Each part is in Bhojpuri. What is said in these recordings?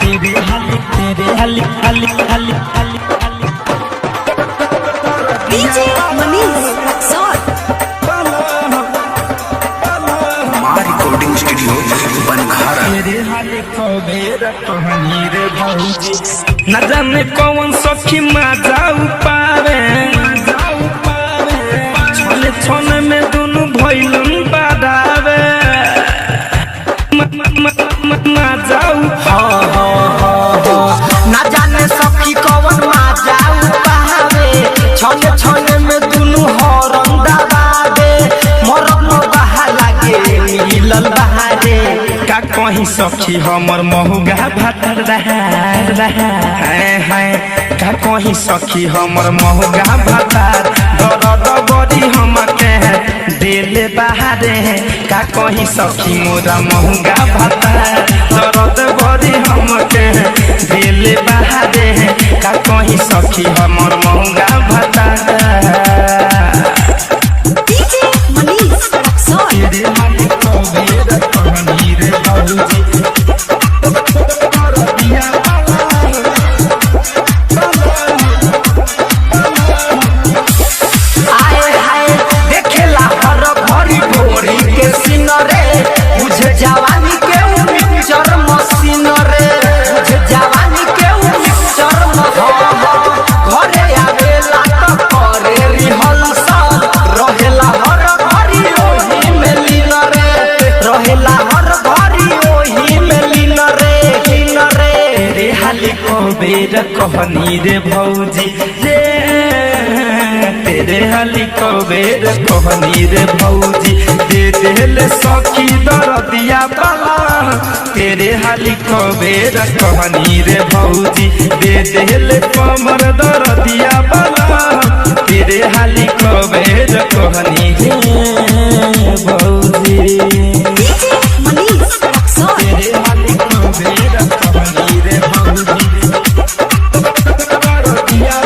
तेरे हली हली हली हली हली DJ Manish Raxaul recording studio Banghara. तेरे हली खबेर कहानी रे भौजी न जाने कौन सखी मजा पावे छोले छोने में दोनों भइलन बादावे मजा ना जाने सखी कौन मजा पावे छोले छोले में दोनों हॉर्न दबावे मरम बहा लागे मिलल बहारे का कहीं सखी हमर महुगा भातर है का कहीं सखी हमर महुगा भातर दर्द बड़ी हमके दिल बहारे का कहीं सखी मोरा महुगा भातर दर्द बड़ी हमके दिल बहारे का कहीं सखी हमर महुगा भातर डीजे मनीष रक्सौल तेरे हाली खबेर कहानी रे भौजी आए हाय देखेला हर भरी भोरी के सीन रे मुझे जवानी के मिक्सचर मशीन रे मुझे जवानी के मिक्सचर घरे आवेला तो करे रिहर्सल रहेला हर भरी ओही में लीन रे रहेला हर भरी ओही में लीन रे तेरे हाली खबेर कहानी रे भौजी रे तेरे हाली खबेर कहानी रे भौजी दे देले सखी दरदिया बाला तेरे हाली खबेर कहानी रे भौजी दे देले कमर दरदिया बाला तेरे हाली खबेर कहानी रे भौजी डीजे मनीष रक्सौल तेरे हाली खबेर कहानी रे भौजी दरदिया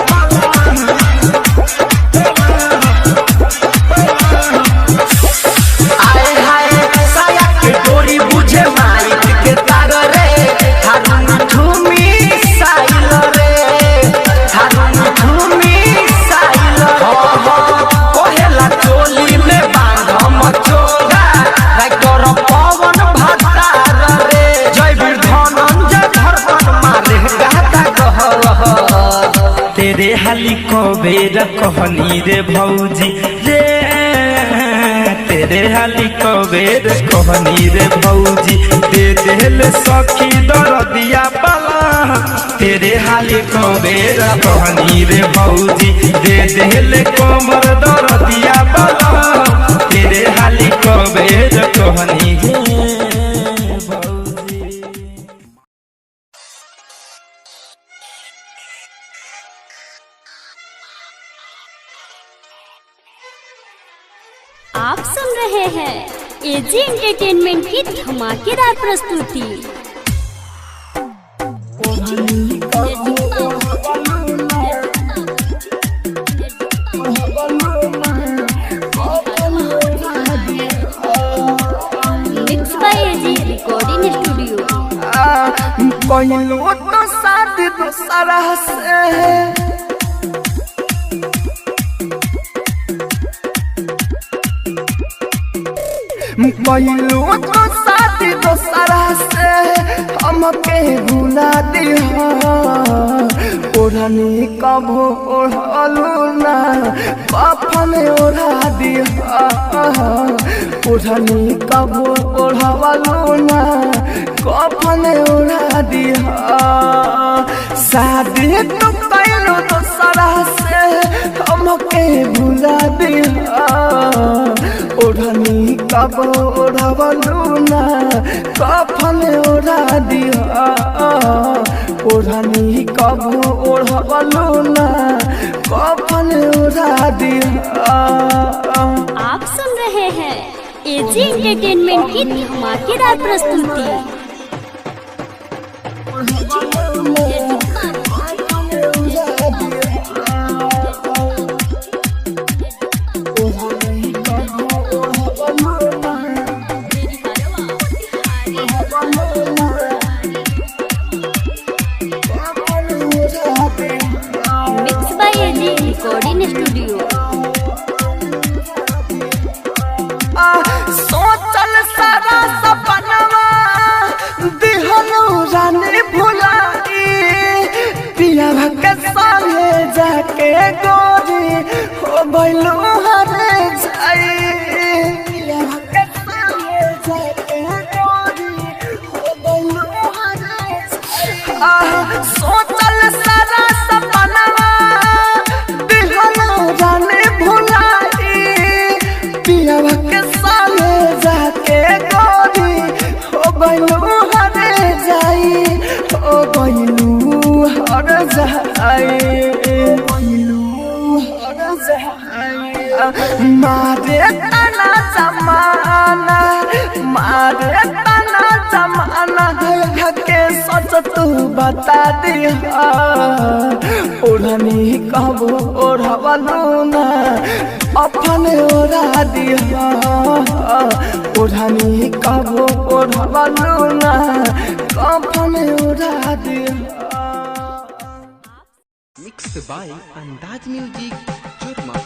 आए हाय साया के डोरी बुझे माइक के तार रे थारुन ठुमी साइल रे थारुन ठुमी साइल कोहेला चोली में बांध मचोगा राइटर पवन भतार रे जय वीर धनंजय धरपन मारे गाता गह तेरे हाली खबेर कहानी रे भौजी रे तेरे हाली खबेर कहानी रे भौजी दे देले सखी दरदिया बाला तेरे हाली खबेर कहानी रे भौजी दे देले कमर दरदिया बाला तेरे हाली खबेर कहानी रे भौजी। आप सुन रहे हैं एजी एंटरटेनमेंट की धमाकेदार प्रस्तुति। Mix by AG recording studio. कोइलो तो शादी दूसरा से कोइलो तो शादी दूसरा से हमके भुला दिया ओढ़नी कभो ओढ़लू ना कफन ओढ़ा दिया ओढ़नी कभो ओढ़लू ना कफन ओढ़ा दिया शादी तो कैलो दूसरा से हमके भुला दिया ओढ़नी कभो ओढ़लू ना कफन ओढ़ा दिया ओढ़नी कभो ओढ़लू ना कफन ओढ़ा दिया। आप सुन रहे हैं एजी एंटरटेनमेंट की धमाकेदार प्रस्तुति। गइलो हरे जाई पियावा के साले जाके गोरी हो गइलो हरे जाई सोचल सारा सपनावा दिहलो जाने भुलाई पियावा के साले जाके गोरी हो गइलो हरे जाई हो गइलो हरे जाई मारे तना जमाना के सच तू बता दिया ओढ़नी कबो ओढ़वलू ना अपने ओढ़ा दिया ओढ़नी कबो ओढ़वलू ना अपने ओढ़ा दिया। मिक्स बाय अंदाज म्यूजिक चुरमा।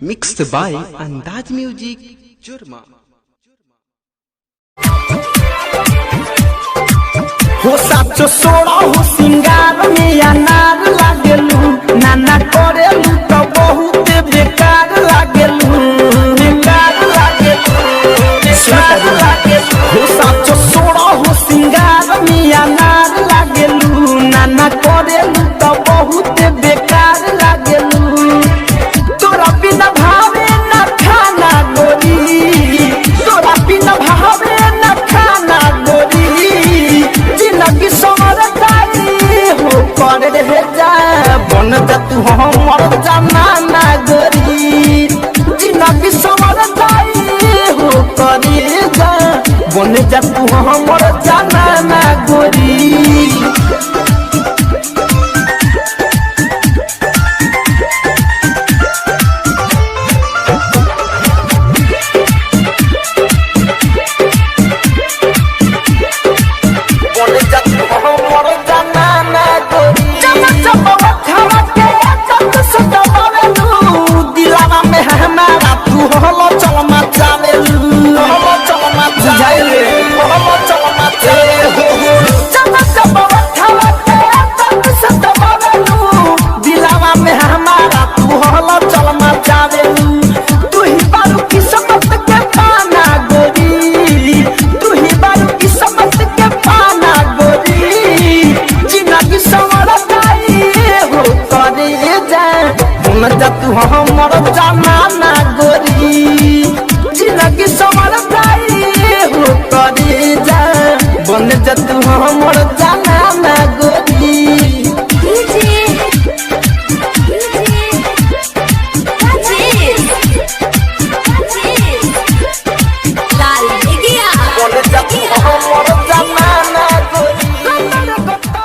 मिक्स बाय अंदाज म्यूजिक चुरमा। हो साचो सोड़ा हो सिंगार में अनार लागेलू नाना करेलू तो बहुत बेकार लागेलू हो साचो सोड़ा हो सिंगार में अनार लागेलू नाना करेलू तो बहुत बेकार लागेलू तोरा बिना भावे ना खाना गोरी हमर जाना ना गोरी तू हमर जाना ना गोरी जिंदगी समर जाई हो करे जा बन जा तू हमर जाना ना गोरी लाल गया बन जा तू हमर जाना ना गोरी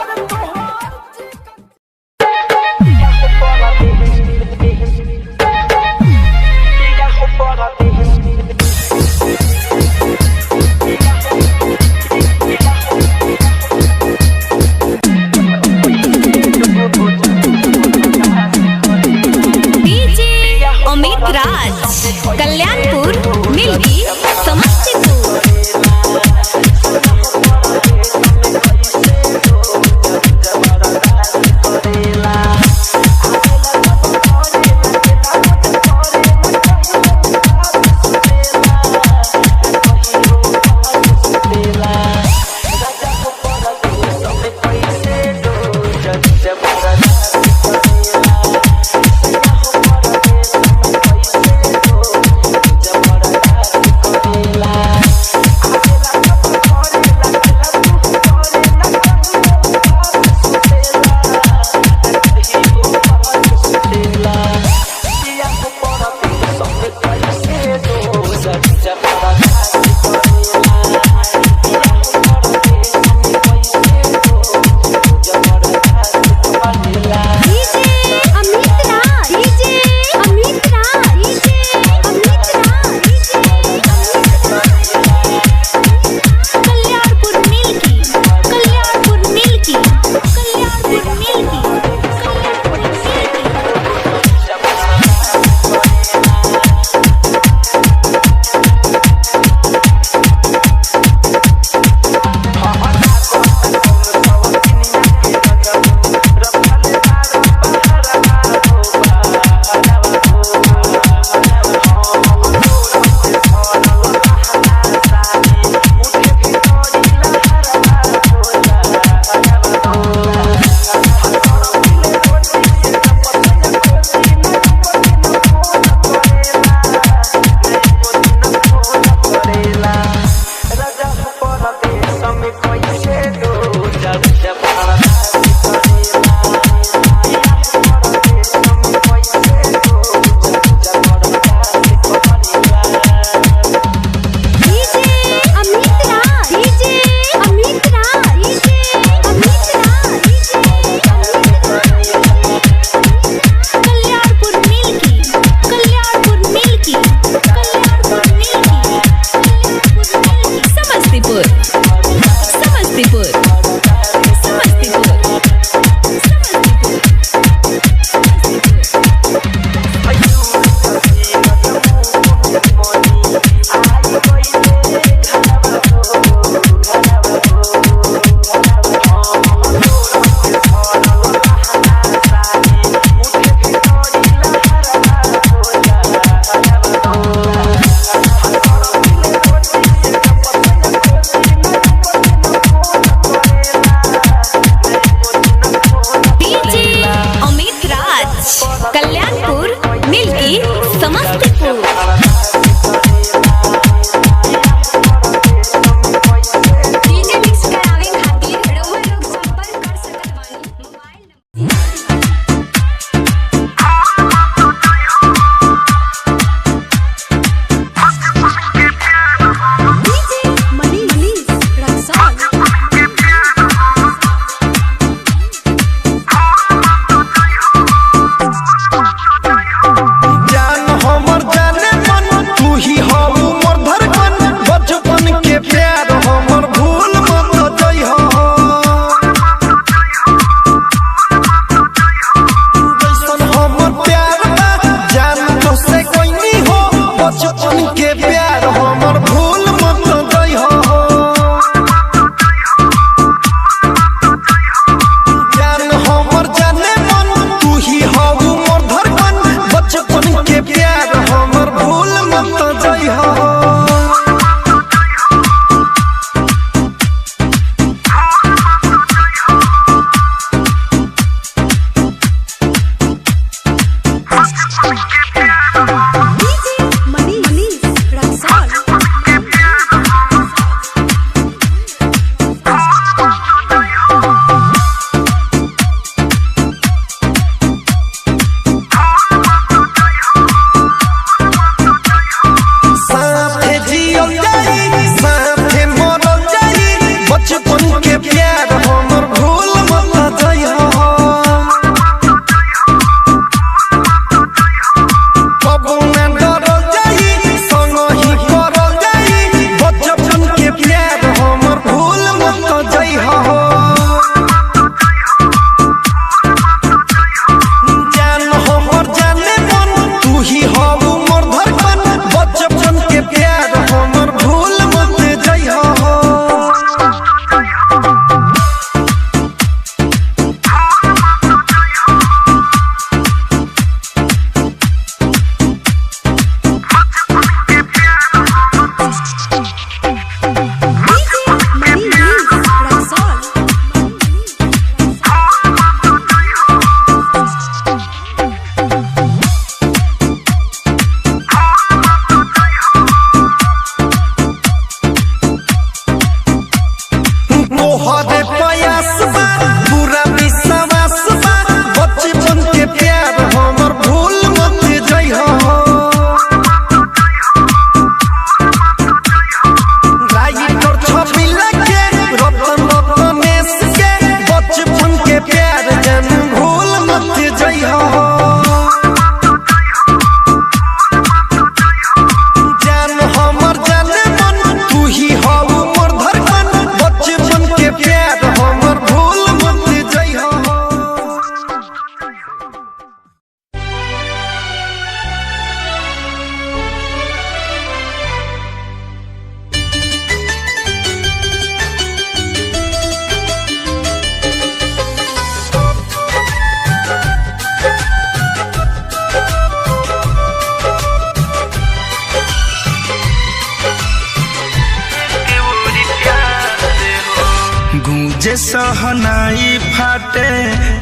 सहनाई फाटे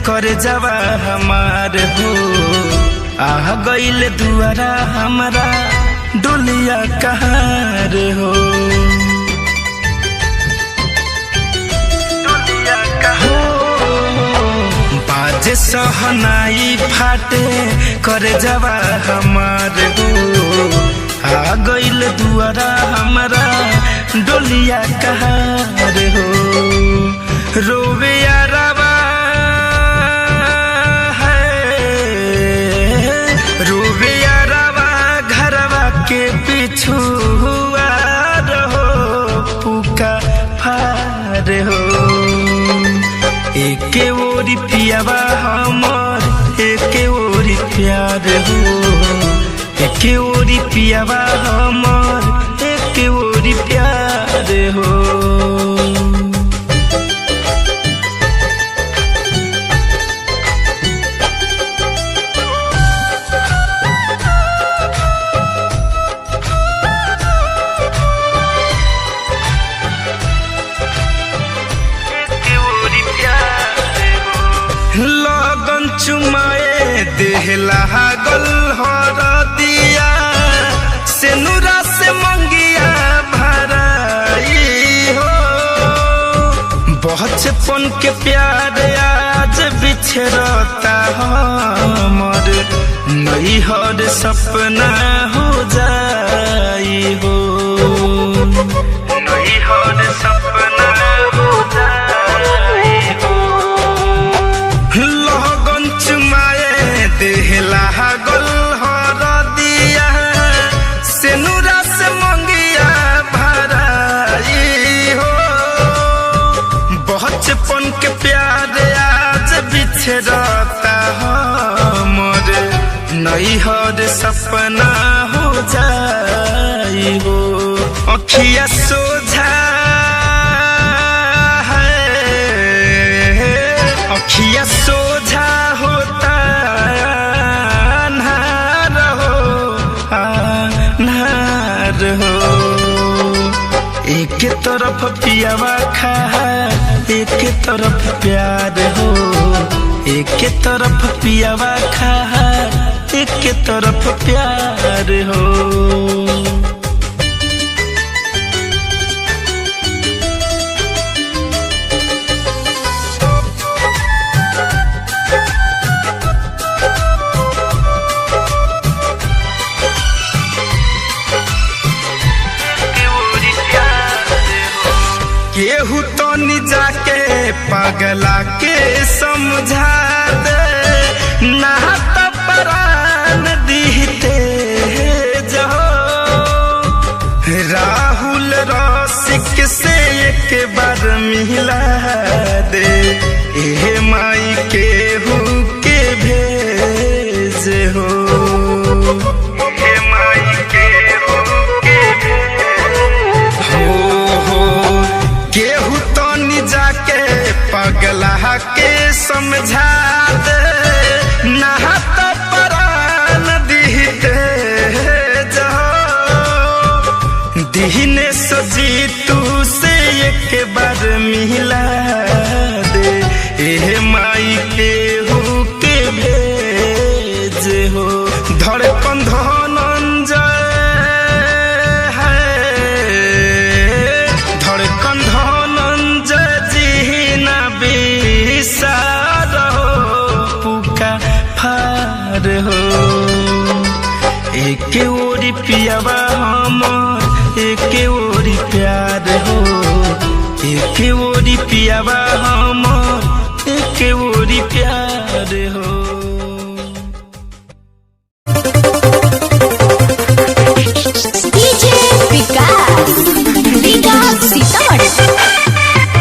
कर जवा हमार हो आ गईल दुआरा हमारा डोलिया कहार हो बाजे सहनाई फाटे कर जवा हमार हो आ गईल दुआरा हमारा डोलिया कहार हो रोवे यारवा है रोवे यारवा घरवा के पीछू हुआ रहो पुका फार हो एक ओरी पियावा हमर एक ओरी प्यार हो एक ओरी पियावा हमर एक ओरी प्यार हो लगन चुमाए देहला गल हर दिया से नूरा से मंगिया भराई हो बचपन के प्यार आज बिछड़ता हमर नई हर सपना हो जाई हो नई हर सपना हो जाई हो लगन चुमाए देहला गल हर दिया से नूरा से मंगिया भराई हो बचपन के प्यार आज बिछड़ता हमर नई हर सपना हो जाई हो अखिया सोझा अखिया सोझा होता अन्हार हो एक तरफ पियावा खा एक तरफ प्यार हो एक तरफ पियावा खा एक तरफ प्यार हो केहू तो नि जाके पगला के समझा दे ना तो प्राण दीते जो राहुल रसिक से एक बार मिला दे ए माई केहू के भेज हो ए माई केहू के भेज हो केहू तो नि जाके पगला के समझा दे ना तो प्राण दीते जो दीने सजी तू से एक बार मिला दे ए माई केहू के भेज हो धड़कन धनंजय हो एक ओरी पियावा हमर एक ओरी प्यार हो एक ओरी पियावा हमर एक ओरी प्यार हो डीजे विकास विकास सीतामढ़ी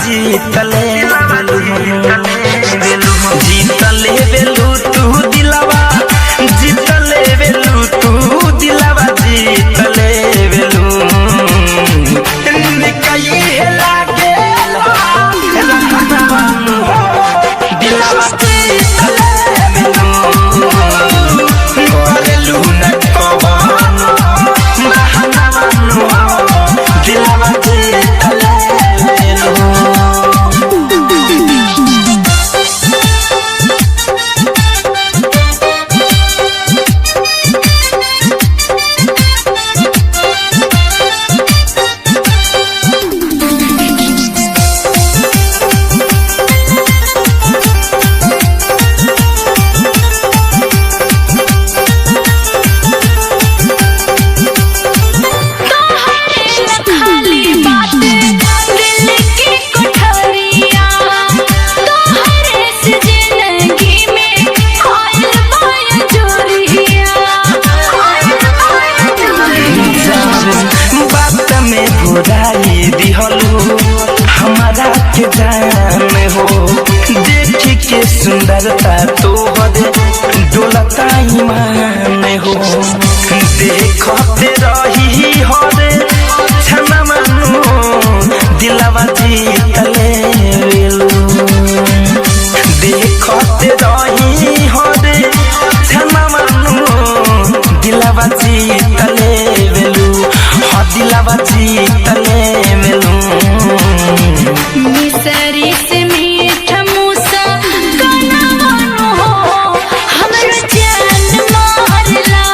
जीतले जीतले बेलू तू दिलावा जीतले बेलू तू दिलावा जीतले बेलू निकाई लागे दिलावा जीतले बेलू करेलू न कवन बहाना दिलावा जीतले बेलू हमारा के जान हो देख के सुंदरता तोहर डोलता ईमान हो देखते रही हरे छना मानो दिलवा जीतले बेलू देखते रही हरे छना मानो दिलवा जीतले बेलू दिलवा जीतले बेलू मिसरी से मीठा मूसा कनवानो हो हमर जान मारला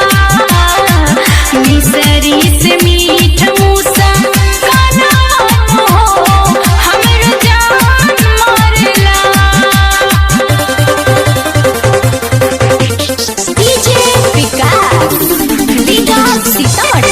मिसरी से मीठा मूसा कनवानो हो हमर जान मारला डीजे विकास सीतामढ़ी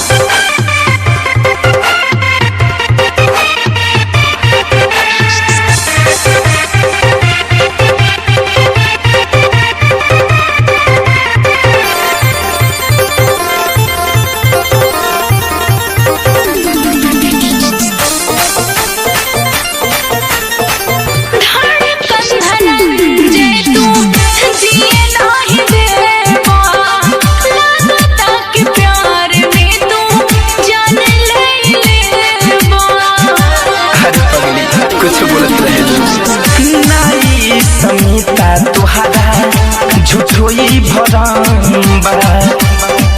झूठोई भरम्बा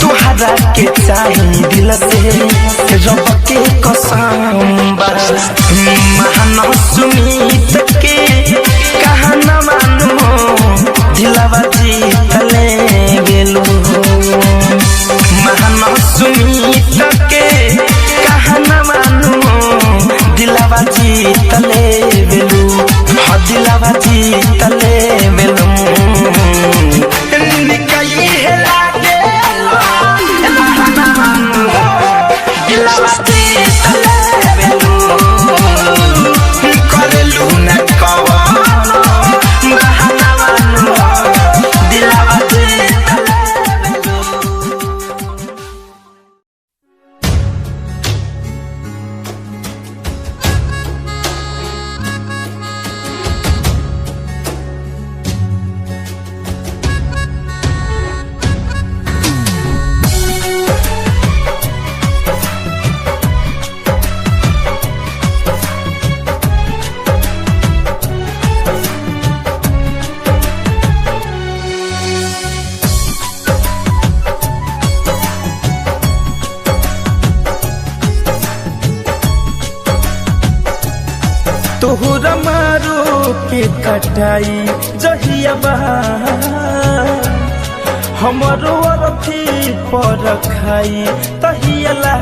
तुहरा के चाही दिल से रब के कसम महान सुमित के कहा न मानो दिलवा जीतले बेलू महान सुमित के कहा न मानो दिलवा जीतले बेलू दिलवा जीतले बेलू निकाई लागे दिलवा जीतले बेलू करेलू न कवन बहाना दिलवा जीतले बेलू तोहरा मारो के कटाई जहिया हमारो अर्थी पर खाई तहियला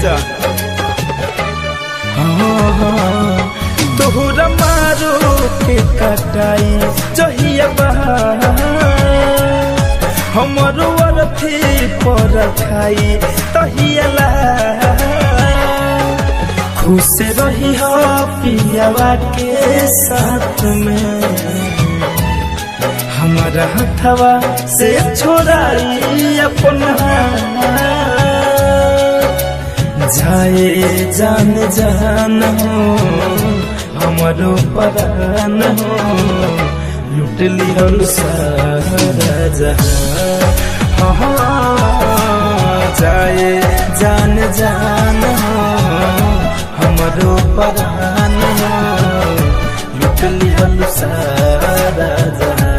जा तोहरा मारो के कटाई जहिया हमारो अर्थी पर खाई तहियला खुश रही हो पियावा के साथ में हमारा हथवा से छोड़ाई अपना जाए जान जान हो हमारो परान हो लुट लिहल सारा जहां हाँ जाए जान जान हो हमारो परान हो लुट लिहल सारा जहां।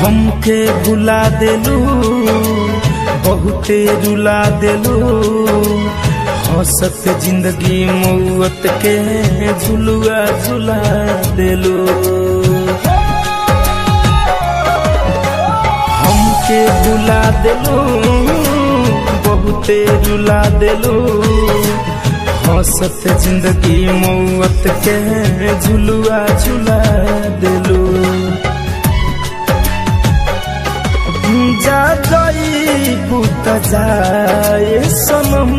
हमके भुला देलू बहुते रुला देलू हंसत जिंदगी मौत के झुलुआ झुला देलू। हमके भुला देलू बहुते रुला देलू हंसत जिंदगी मौत के झुलुआ झुला देलू। जा जाई पुत जाए सनम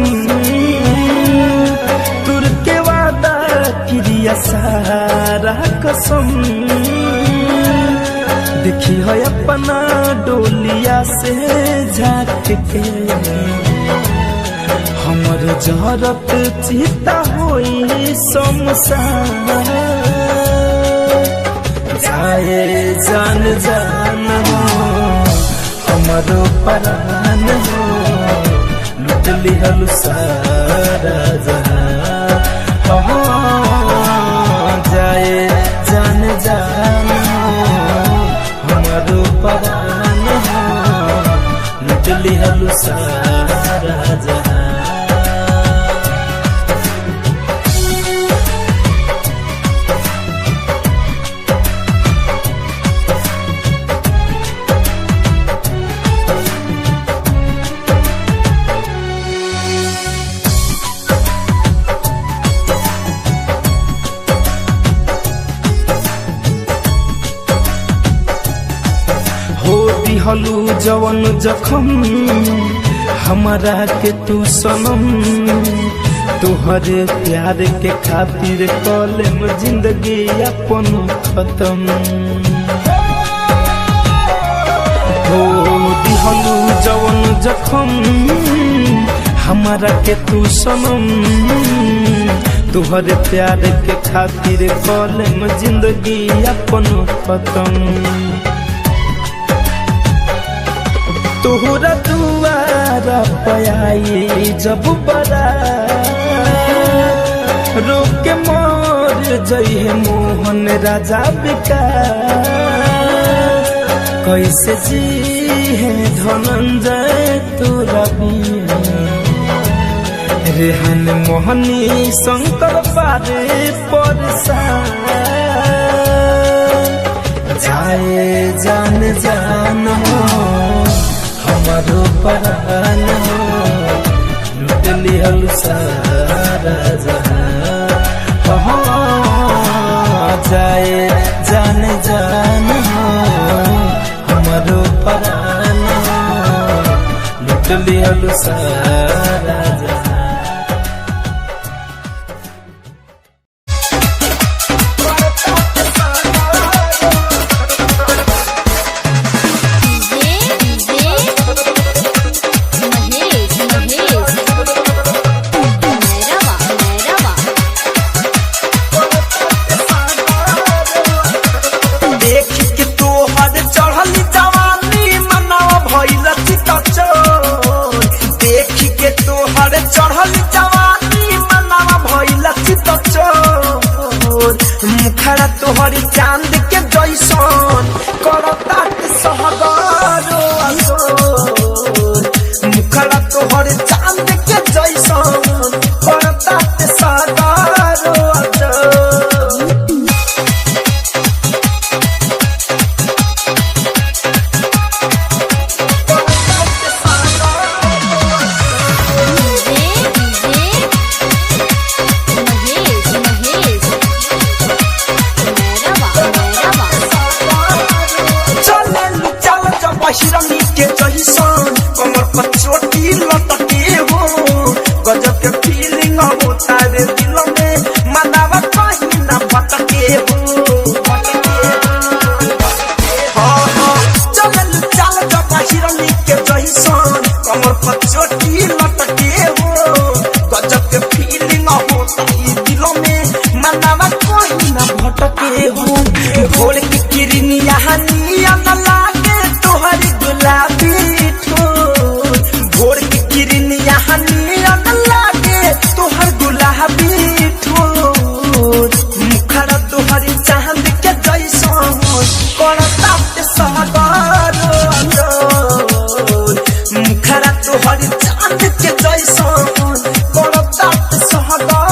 तुर के वादा क्रिया सारा कसम देखी है अपना डोलिया से झाँक के हमर जहरत चिता होई शमशान। जाए जान जान हो हमारो परान हो लुट लिहल सारा जहां हाँ जाए जान जान हो हमारो परान हो लुट लिहल सारा जहां। हलू जवन जखम हमारा के तू सनम तुहरे प्यार के खातिर कलम जिंदगी अपन खत्म हो दिहलू जवन जखम हमारा के तू सनम तुहरे प्यार के खातिर कलम जिंदगी अपन खत्म। तोहरा दुआरा पयाई जब बड़ा रोक मोर जइहे मोहन राजा विकास कैसे जी है धनंजय तोरा बिना रेहान मोहनी शंकर पारे परसान। जाए जान जान हो हमारो परान हो लुट लिहल सारा जहां हाँ जाए जान जान हो हमारो परान हो लुट लिहल सारा जहां। मुखड़ा तोहरी चांद के जैसन करता सहगारो असोर मुखड़ा तोहरी चांद के जैसन करता सहगारो असोर। निया न लागे तोहर गुलाबी ठोर भोर के किरनिया निया न लागे तोहर गुलाबी ठोर मुखड़ा तोहर चांद के जैसन करता ते सागर मुखड़ा तोहर चांद के जैसन करता ते सागर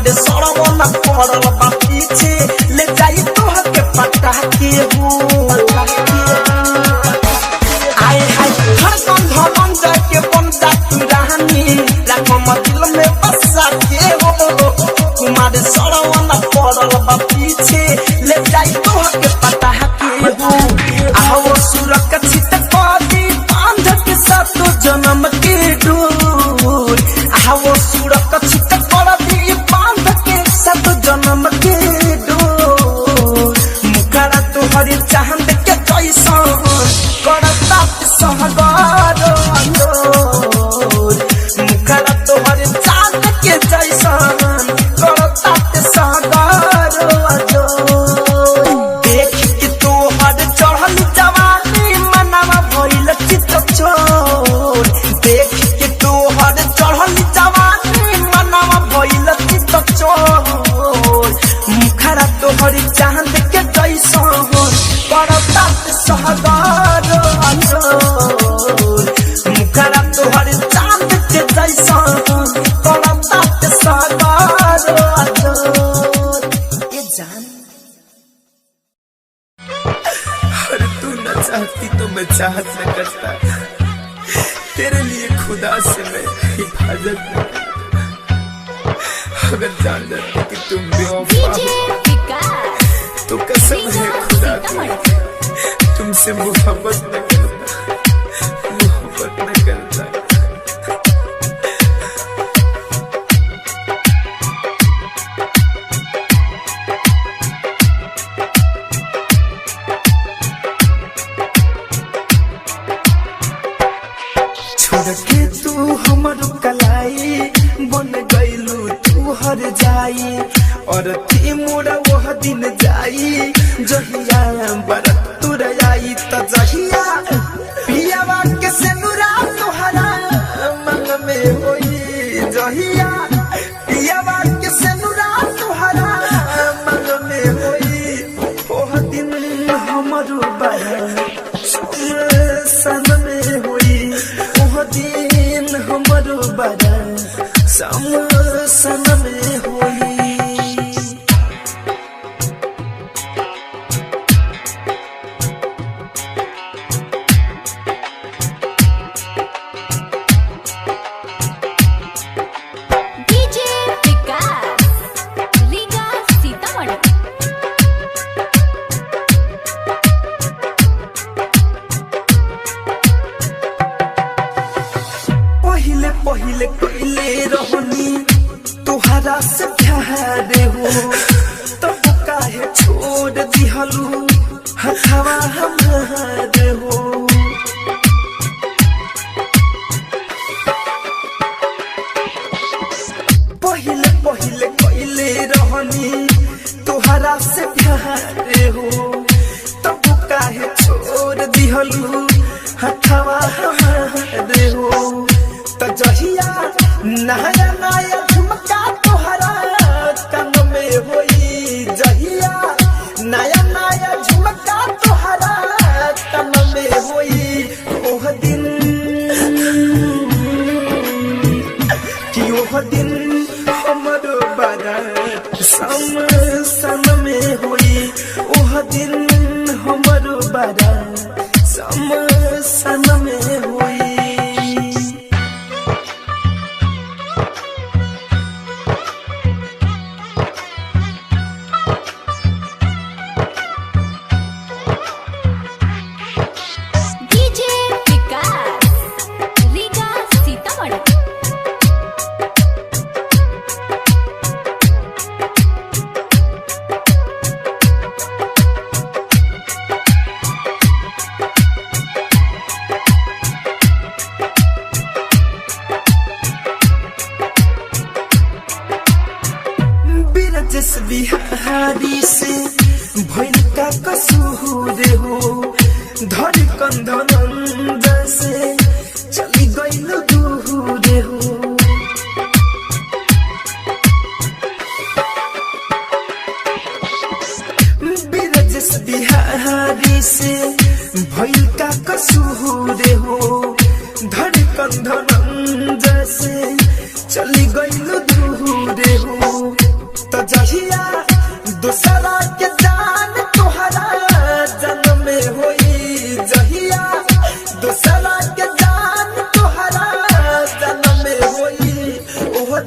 पड़ल बा पीछे ले जाई तोह के पटा के हो आए हाय धड़कन धड़कन जाके बन जा तू रानी रखो दिल में बसा के हो कुमार सरवन पड़ल बा पीछे ले जाई तोह के पटा के हो आओ सुरक्षित पादी बांध के साथ जन्म के डोर आओ सुरक्षित पादी बांध के साथ जन्म के डोर मुखड़ा तोहर चांद के जैसन करता सहगर मुखड़ा तोहर चांद के जैसन करता सहगर देख के तोहर चढ़ल जवानी मनवा भइल चित चोर देख के तोहर चढ़ल जवानी मनवा भइल चित चोर मुखड़ा तोहर चांद के जैसन करता सहगर मुखड़ा तोहर चांद के जैसन करता सहगर ये जान अरे तू न चाहती तो मैं चाहत न करता तेरे लिए खुदा से मैं हिफाजत न करता अगर जान जाती कि तुम बेवफा हो तो कसम है खुदा की तुमसे मोहब्बत न करता मोहब्बत न करता छोड़ के तू हमर कलाई बन गईलू तू हर जाई और थी मोरा वह दिन जाई जहिया बरत तुर आई त जहिया पियावा के सेनुरा तोहरा मन में होई जहिया पियावा के सेनुरा तोहरा मन में होई ओह दिन हमर बड़ा सन में होई ओह दिन हमर बड़ा सन में होई पहिले पहिले रहनी तुहरा से प्यार हो तब काहे छोड़ दिहलू हथवा हमार हो पहिले पहिले पहिले रहनी तुहरा से प्यार हो तब काहे छोड़ दिहलू हथवा हमार हो त जहिया नया नया झुमका तोहरा कान में होई जहिया नया नया झुमका तोहरा कान में होई ओह दिन कि ओह दिन हमर बड़ा सन में होई ओह दिन हमर बड़ा सन में होई DJ Vikas धड़कन धड़कन जैसे चली गई दूरे हो तो जहिया दूसरा के जान तोहरा जन्म में होई जहिया दूसरा के जान तोहरा जन्म में होई ओह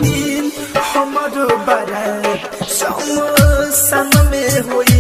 दिन हमर बारात शमशान में होई